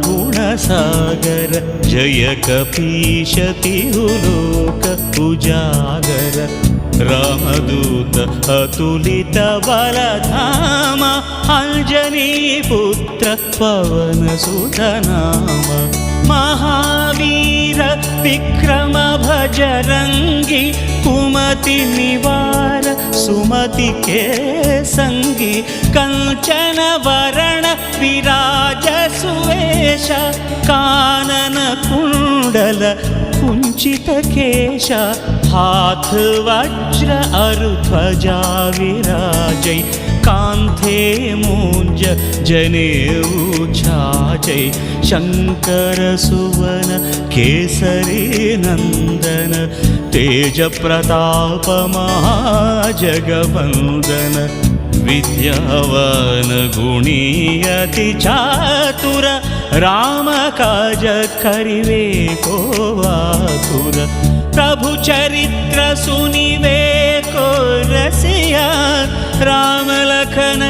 ज्ञानगुणसागर जय कपीश तिरुलोक उजागर रामदूत अतुलित बलधाम अंजनीपुत्र पवनसुत नाम महावीर विक्रम भजरंगी कुमति निवार सुमति के संगी कंचन वरण विराज सुवेश कानन कुंडल कुंचित केश हाथ वज्र अरुध्वजा विराजै कांथे मूंज जनेऊ छाजै शंकर सुवन केसरी नंदन तेज प्रताप महाजगवंदन विद्यावान गुणी अति चातुर राम काज करिवे को आतुर प्रभु चरित्र सुनिवे को रसिया राम लखन